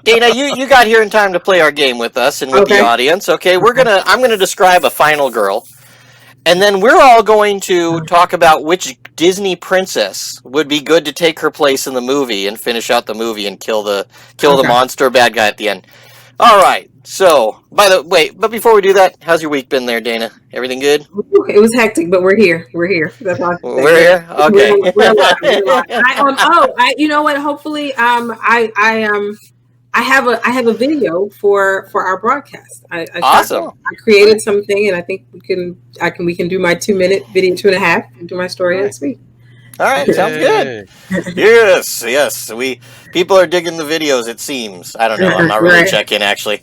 Dana, you got here in time to play our game with us and with the audience. Okay, I'm gonna describe a final girl, and then we're all going to talk about which Disney princess would be good to take her place in the movie and finish out the movie and kill the monster bad guy at the end. All right. So, but before we do that, how's your week been there, Dana? Everything good? It was hectic, but we're here. We're here. That's all. We're here. Okay. We're alive. You know what? Hopefully, I have a video for our broadcast. Awesome. I created something, and I think we can do my 2-minute video, 2.5, and do my story next week. All right, sounds good. Yes. People are digging the videos. It seems. I don't know. I'm not really checking actually.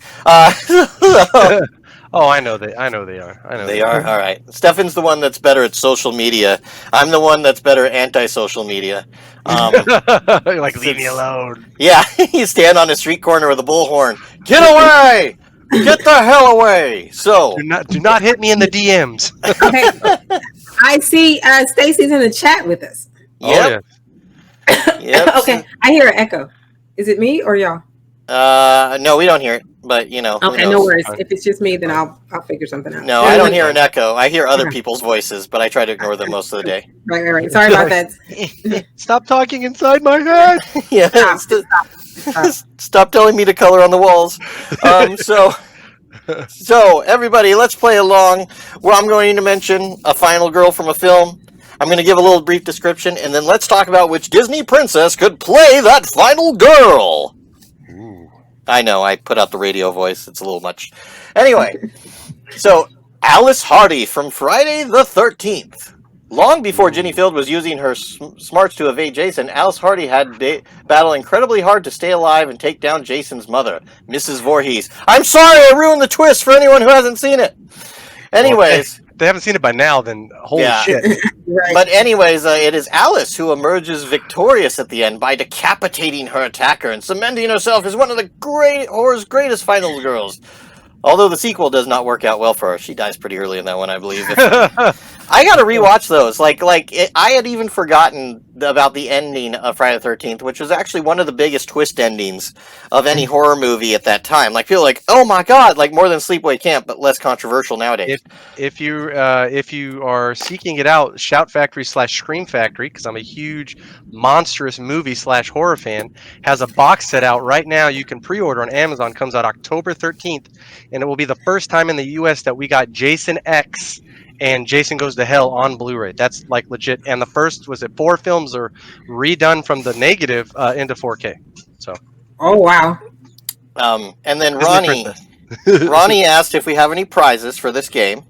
Oh, I know they are. They are. All right. Stefan's the one that's better at social media. I'm the one that's better at anti-social media. Like, leave me alone. Yeah, you stand on a street corner with a bullhorn. Get away! Get the hell away! So do not hit me in the DMs. Okay. I see Stacy's in the chat with us. Yep. Yep. Okay, I hear an echo. Is it me or y'all? No, we don't hear it, but Okay, no worries. If it's just me, then I'll figure something out. No, I don't hear an echo. I hear other people's voices, but I try to ignore them most of the day. Right. Sorry about that. Stop talking inside my head. Yeah. Stop telling me to color on the walls. So everybody, let's play along. Well, I'm going to mention a final girl from a film. I'm going to give a little brief description, and then let's talk about which Disney princess could play that final girl. Ooh. I know, I put out the radio voice. It's a little much. Anyway, so Alice Hardy from Friday the 13th. Long before Ginny Field was using her smarts to evade Jason, Alice Hardy had to battle incredibly hard to stay alive and take down Jason's mother, Mrs. Voorhees. I'm sorry I ruined the twist for anyone who hasn't seen it. Anyways. Well, if they haven't seen it by now, then holy shit. Right. But anyways, it is Alice who emerges victorious at the end by decapitating her attacker and cementing herself as one of the horror's greatest final girls. Although the sequel does not work out well for her. She dies pretty early in that one, I believe. I gotta rewatch those. I had even forgotten about the ending of Friday the 13th, which was actually one of the biggest twist endings of any horror movie at that time. Like, people like, oh my god, like more than Sleepaway Camp, but less controversial nowadays. If you are seeking it out, Shout Factory / Scream Factory, because I'm a huge monstrous movie / horror fan, has a box set out right now. You can pre-order on Amazon. Comes out October 13th, and it will be the first time in the U.S. that we got Jason X and Jason Goes to Hell on Blu-ray. That's like legit. And the first, 4 films are redone from the negative into 4K. So. Oh wow. And then Ronnie asked if we have any prizes for this game.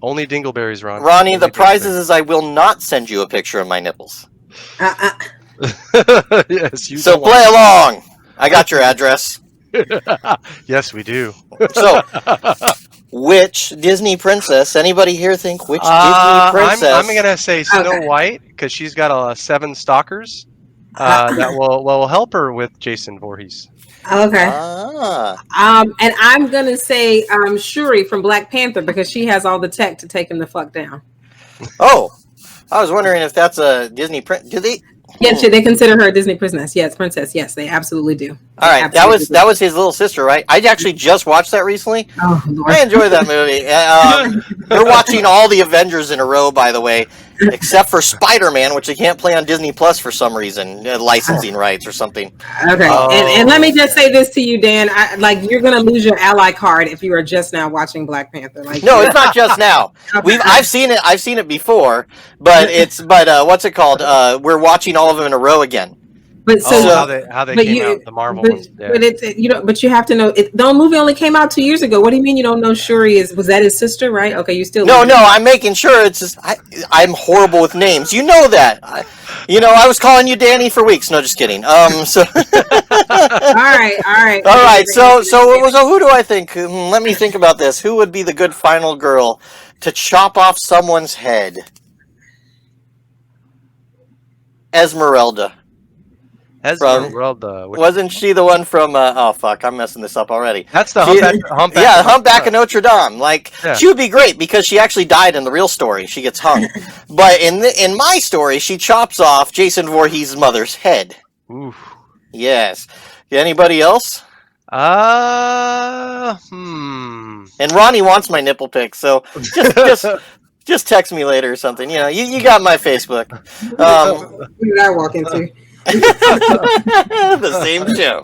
Only dingleberries, Ron. Ronnie, the prizes is I will not send you a picture of my nipples. Yes. So play along. I got your address. Yes, we do. So. Which Disney princess? Anybody here think which Disney princess? I'm gonna say Snow White because she's got 7 stalkers that will help her with Jason Voorhees. Okay. And I'm gonna say Shuri from Black Panther because she has all the tech to take him the fuck down. Oh, I was wondering if that's a Disney princess. Do they? Yes, they consider her a Disney princess. Yes, princess. Yes, they absolutely do. All right, that was his little sister, right? I actually just watched that recently. Oh, Lord. I enjoyed that movie. We're watching all the Avengers in a row, by the way, except for Spider-Man, which they can't play on Disney Plus for some reason, licensing rights or something. Okay, and let me just say this to you, Dan. You're gonna lose your ally card if you are just now watching Black Panther. No, it's not just now. I've seen it before, but what's it called? We're watching all of them in a row again. But how they came out, the Marvel ones. Yeah. But it's but you have to know the movie only came out 2 years ago. What do you mean you don't know Shuri was that his sister, right? Okay, you still No, I'm making sure it's just I'm horrible with names. You know that. I was calling you Danny for weeks. No, just kidding. So All right. So who do I think? Let me think about this. Who would be the good final girl to chop off someone's head? Esmeralda. Wasn't she the one from? Oh fuck! I'm messing this up already. That's the Humpback. Yeah, Humpback of Notre Dame. She would be great because she actually died in the real story. She gets hung, but in my story, she chops off Jason Voorhees' mother's head. Oof. Yes. Anybody else? And Ronnie wants my nipple pic, so just text me later or something. You got my Facebook. What did I walk into? The same show.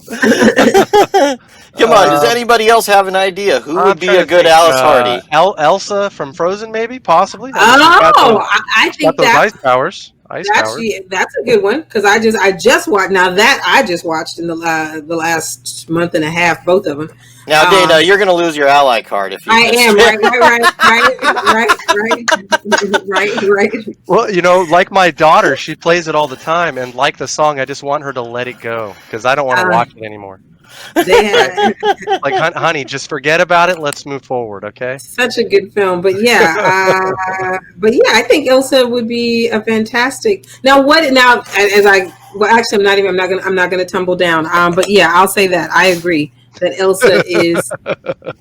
Come on, does anybody else have an idea? Who would be a good Alice Hardy? Elsa from Frozen, maybe, possibly. I think those ice powers. That's a good one because I just watched. Now that I just watched in the last month and a half, both of them. Now, Dana, you're going to lose your ally card if you. I am right. Well, like my daughter, she plays it all the time, and like the song, I just want her to let it go because I don't want to watch it anymore. Like, honey, just forget about it. Let's move forward, okay? Such a good film, but I think Elsa would be a fantastic. Now, actually, I'm not gonna tumble down. But yeah, I'll say that I agree that Elsa is but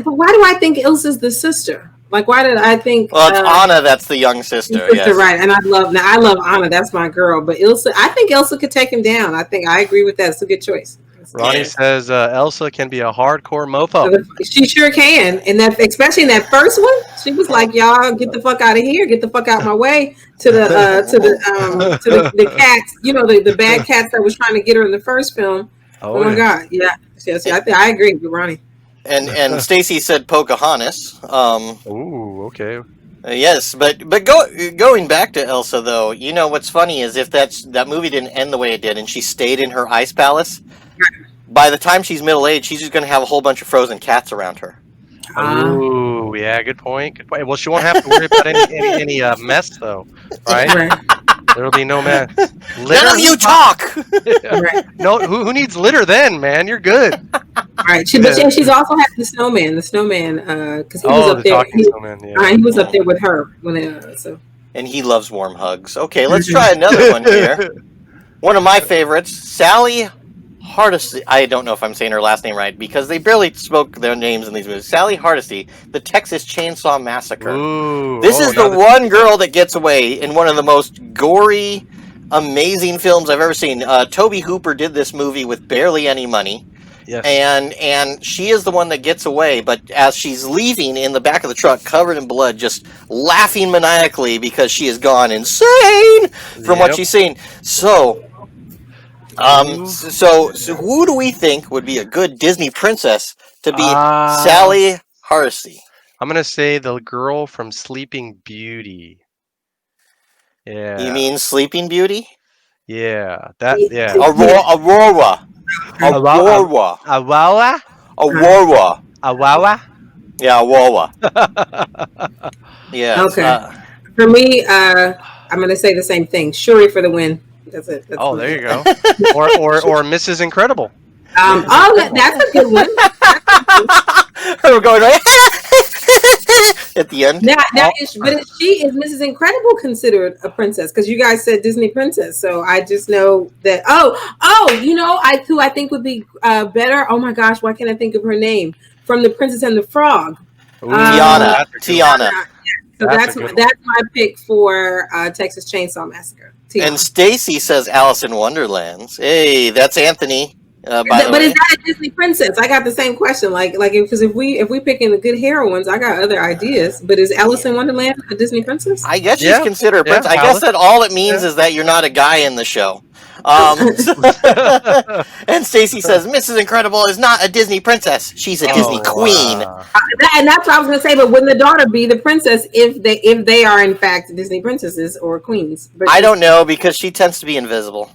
why do I think Elsa's the sister? Like, why did I think? Well, it's Anna that's the young sister. Yes. Right? And I love Anna. That's my girl. But Elsa, I think Elsa could take him down. I agree with that. It's a good choice. Ronnie says Elsa can be a hardcore mofo. She sure can, and that especially in that first one, she was like, "Y'all get the fuck out of here, get the fuck out my way." To the cats, the bad cats that was trying to get her in the first film. Oh my god, yeah. I agree with Ronnie. And Stacy said Pocahontas. Ooh, okay. Yes, but going back to Elsa though, what's funny is if that movie didn't end the way it did, and she stayed in her ice palace. By the time she's middle-aged, she's just going to have a whole bunch of frozen cats around her. Oh, yeah, good point. Well, she won't have to worry about any mess, though, right? There'll be no mess. None of you talk! No, who needs litter then, man? You're good. Right. But she's also had the snowman, because he was up there. He was up there with her. And he loves warm hugs. Okay, let's try another one here. One of my favorites, Sally Hardesty. I don't know if I'm saying her last name right because they barely spoke their names in these movies. Sally Hardesty, the Texas Chainsaw Massacre. Ooh, this is the one girl that gets away in one of the most gory, amazing films I've ever seen. Tobe Hooper did this movie with barely any money. Yes. And she is the one that gets away, but as she's leaving in the back of the truck covered in blood, just laughing maniacally because she has gone insane from what she's seen. So who do we think would be a good Disney princess to be Sally Hardesty? I'm going to say the girl from Sleeping Beauty. Yeah. You mean Sleeping Beauty? Yeah. Aurora. Yeah, Aurora. Yeah. Okay. For me, I'm going to say the same thing. Shuri for the win. That's it. There you go. or Mrs. Incredible. That's a good one. We're going right at the end. Is Mrs. Incredible considered a princess? Because you guys said Disney princess, so I just know that. Who I think would be better. Oh my gosh, why can't I think of her name? From The Princess and the Frog. Tiana. So that's my pick for Texas Chainsaw Massacre. Tiana. And Stacy says Alice in Wonderland. Hey, that's Anthony. But is that a Disney princess? I got the same question. Because if we picking the good heroines, I got other ideas. But is Alice in Wonderland a Disney princess? I guess she's considered a princess. I guess that all it means is that you're not a guy in the show. And Stacy says Mrs. Incredible is not a Disney princess; she's a Disney queen. And that's what I was going to say. But wouldn't the daughter be the princess if they are in fact Disney princesses or queens? But I don't know because she tends to be invisible.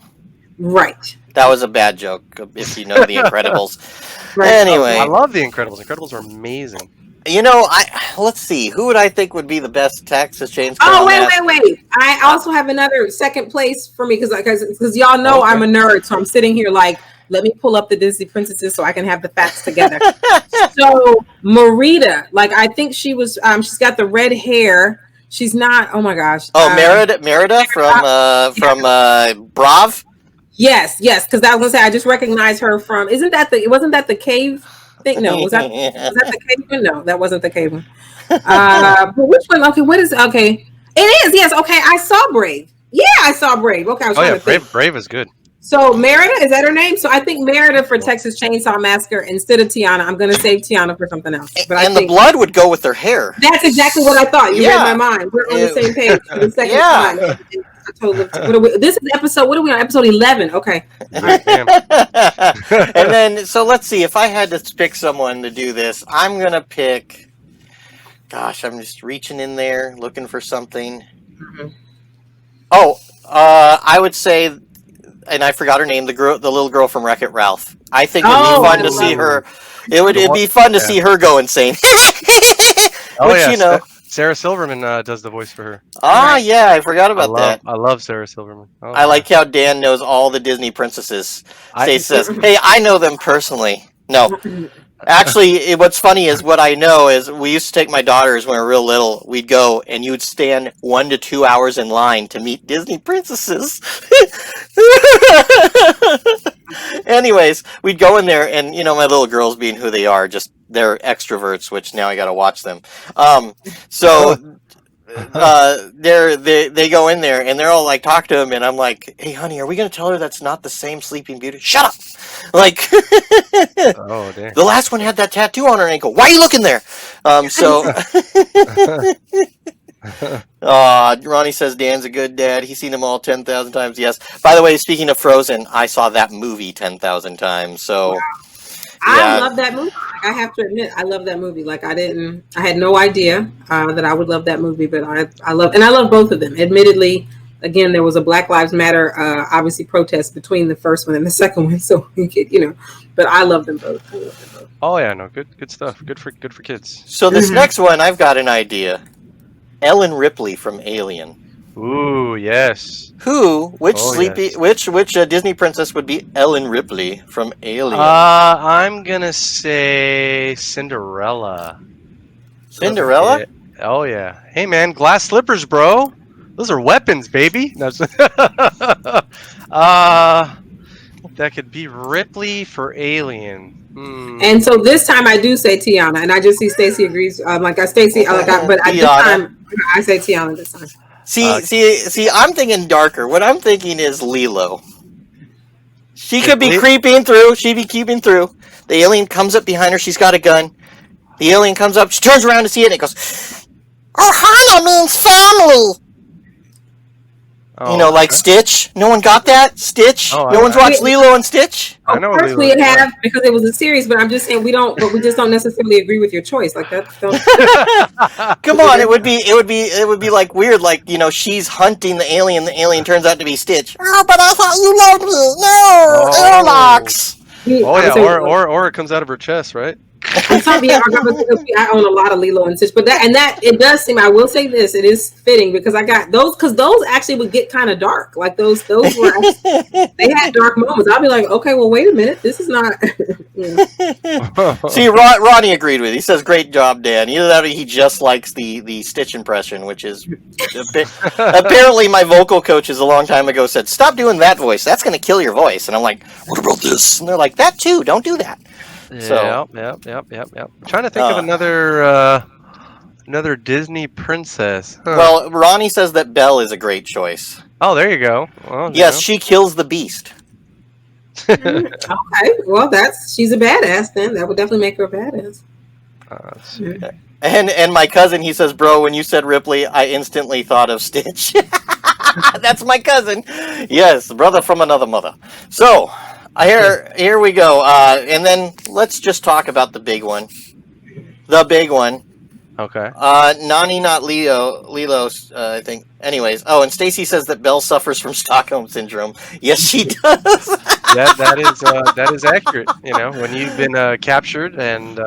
Right. That was a bad joke. If you know the Incredibles. Right. Anyway, I love the Incredibles. Incredibles are amazing. Let's see. Who would I think would be the best Texas Chainsaw? Oh, wait. I also have another second place for me because y'all know I'm a nerd, so I'm sitting here like, let me pull up the Disney princesses so I can have the facts together. So Merida, I think she was. She's got the red hair. She's not. Oh my gosh. Merida from Brav. Yes, because I was gonna say I just recognized her from. Wasn't that the cave thing? No, was that the cave one? No, that wasn't the cave one. But which one? Okay, what is? Okay, it is. Yes. Okay, I saw Brave. Yeah, I saw Brave. Okay, I was trying to think. Brave is good. So Merida, is that her name? So I think Merida for Texas Chainsaw Massacre instead of Tiana. I'm going to save Tiana for something else. But I And the think blood would go with her hair. that's exactly what I thought. You read my Yeah. mind. We're on the same page for the second Yeah. time. A total of what are we, this is episode. What are we on? Episode 11. Okay. All right. And then, so let's see. If I had to pick someone to do this, I'm gonna pick. Gosh, I'm just reaching in there looking for something. Mhm. Oh, I would say, and I forgot her name. The little girl from Wreck-It Ralph. I think it'd be Oh, fun I to love see her. her. It'd be fun to see her go insane. Oh Which yeah, you know. Sarah Silverman does the voice for her. Ah, Right. yeah, I forgot about that. I love Sarah Silverman. Oh, I like how Dan knows all the Disney princesses. I- Stace says, "Hey, I know them personally." No, actually, what's funny is what I know is we used to take my daughters when we were real little. We'd go and you'd stand 1 to 2 hours in line to meet Disney princesses. Anyways, we'd go in there, and you know, my little girls being who they are, just they're extroverts, which now I got to watch them. So they go in there and they're all like talk to him, and I'm like, "Hey, honey, are we gonna tell her that's not the same Sleeping Beauty?" Shut up! Like, oh damn. the last one had that tattoo on her ankle. Why are you looking there? So. Ronnie says Dan's a good dad. He's seen them all 10,000 times. Yes. By the way, speaking of Frozen, I saw that movie 10,000 times. So, Wow. yeah. I love that movie. I have to admit, I love that movie. Like I had no idea that I would love that movie, but I love both of them. Admittedly, again, there was a Black Lives Matter, obviously protest between the first one and the second one. So, but I love them both. I love them both. Oh yeah, no, good stuff. Good for kids. So this next one, I've got an idea. Ellen Ripley from Alien. Ooh, yes. Which Yes. Disney princess would be Ellen Ripley from Alien? I'm gonna say Cinderella. Cinderella? Yeah. Oh yeah. Hey man, glass slippers, bro. Those are weapons, baby. No, that could be Ripley for Alien. And so this time I do say Tiana, and I just see Stacey agrees. But this time I say Tiana this time. See, I'm thinking darker. What I'm thinking is Lilo. She could be creeping through. She'd be keeping through. The alien comes up behind her. She's got a gun. The alien comes up. She turns around to see it, and it goes, "Oh, hi, that means family." Oh, like Stitch. No one got that? Stitch? Oh, no one's watched Lilo and Stitch? I know Of course we have, because it was a series, but I'm just saying we just don't necessarily agree with your choice. Like that. Come on, it would be like weird, like, she's hunting the alien turns out to be Stitch. Oh, but I thought you loved me. No, airlocks. Oh yeah, or it comes out of her chest, right? I'm sorry, I own a lot of Lilo and Stitch, but that it does seem. I will say this: it is fitting because I got those, because those actually would get kind of dark. Like those were they had dark moments. I'll be like, okay, well, wait a minute, this is not. See, Ronnie agreed with you. He says, "Great job, Dan." Either that or he just likes the Stitch impression, which is a bit. Apparently, my vocal coaches a long time ago said, "Stop doing that voice. That's going to kill your voice." And I'm like, "What about this?" And they're like, "That too. Don't do that." Yep. I'm trying to think of another Disney princess. Huh. Well, Ronnie says that Belle is a great choice. Oh, there you go. Well, yes, she kills the beast. Okay, well, she's a badass. Then that would definitely make her a badass. And my cousin, he says, "Bro, when you said Ripley, I instantly thought of Stitch." That's my cousin. Yes, brother from another mother. So. Here we go. And then let's just talk about the big one. The big one. Okay. Nani, not Lilo, I think. Anyways. Oh, and Stacy says that Belle suffers from Stockholm syndrome. Yes, she does. that is accurate. When you've been captured, and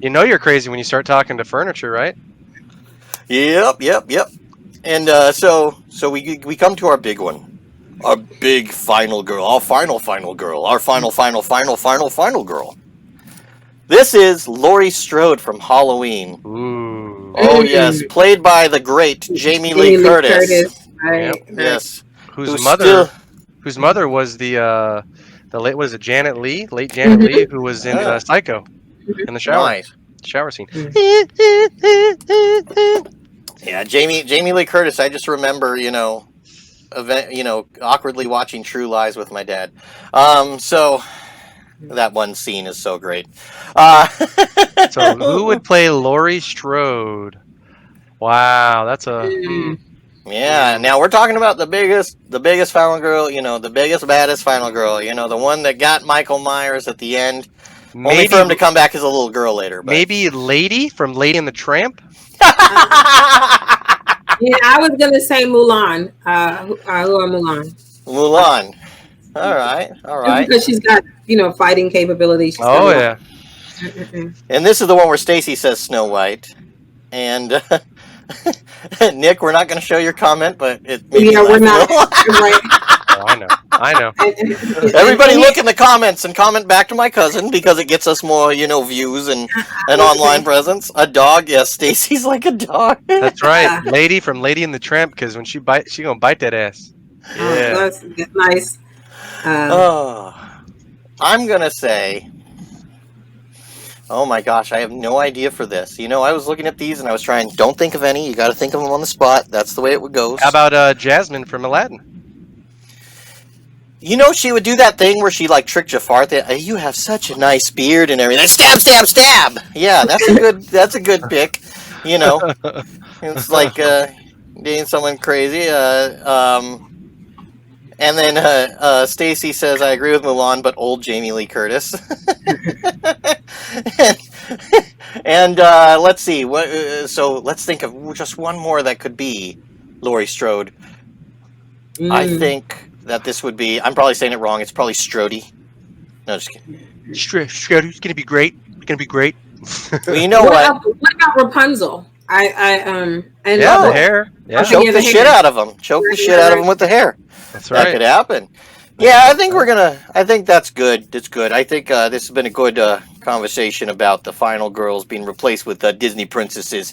you're crazy when you start talking to furniture, right? Yep. And so we come to our big one. Our big final girl. Our final girl. Our final girl. This is Laurie Strode from Halloween. Ooh. Oh, yes. Played by the great Jamie Lee Curtis. Right. Yes. Whose mother was the late, what is it, Janet Leigh? Late Janet Leigh, who was in Psycho. In the shower. Nice. Shower scene. Yeah, Jamie Lee Curtis, I just remember, awkwardly watching True Lies with my dad. So that one scene is so great. So who would play Laurie Strode? Wow, that's a. Yeah, now we're talking about the biggest final girl, the biggest, baddest final girl, the one that got Michael Myers at the end. Only for him to come back as a little girl later. But. Maybe Lady from Lady and the Tramp? Yeah, I was going to say Mulan. Who are Mulan? Mulan. All right. Just because she's got, fighting capabilities. Oh, yeah. And this is the one where Stacy says Snow White. And Nick, we're not going to show your comment, but we're not. Right. Oh, I know. Everybody look in the comments and comment back to my cousin because it gets us more, views and an online presence. A dog, yes, Stacy's like a dog. That's right, Lady from Lady and the Tramp. Because when she bites, she gonna bite that ass. Yeah, that's nice. I'm gonna say. Oh my gosh, I have no idea for this. I was looking at these and I was trying. Don't think of any. You got to think of them on the spot. That's the way it goes. How about Jasmine from Aladdin? She would do that thing where she tricked Jafar. You have such a nice beard and everything. Stab, stab, stab. Yeah, that's a good pick. It's like dating someone crazy. And then Stacy says, "I agree with Mulan, but old Jamie Lee Curtis." And let's see. So let's think of just one more that could be Laurie Strode. I think that this would be. I'm probably saying it wrong. It's probably Strody. No, just kidding. Strody's gonna be great. Gonna be great. Well, you know what? What about Rapunzel? And the hair. Yeah. Choke the shit out of them. Choke the shit out of them with the hair. That's right. That could happen. Yeah, I think that's good. It's good. I think this has been a good conversation about the final girls being replaced with Disney princesses.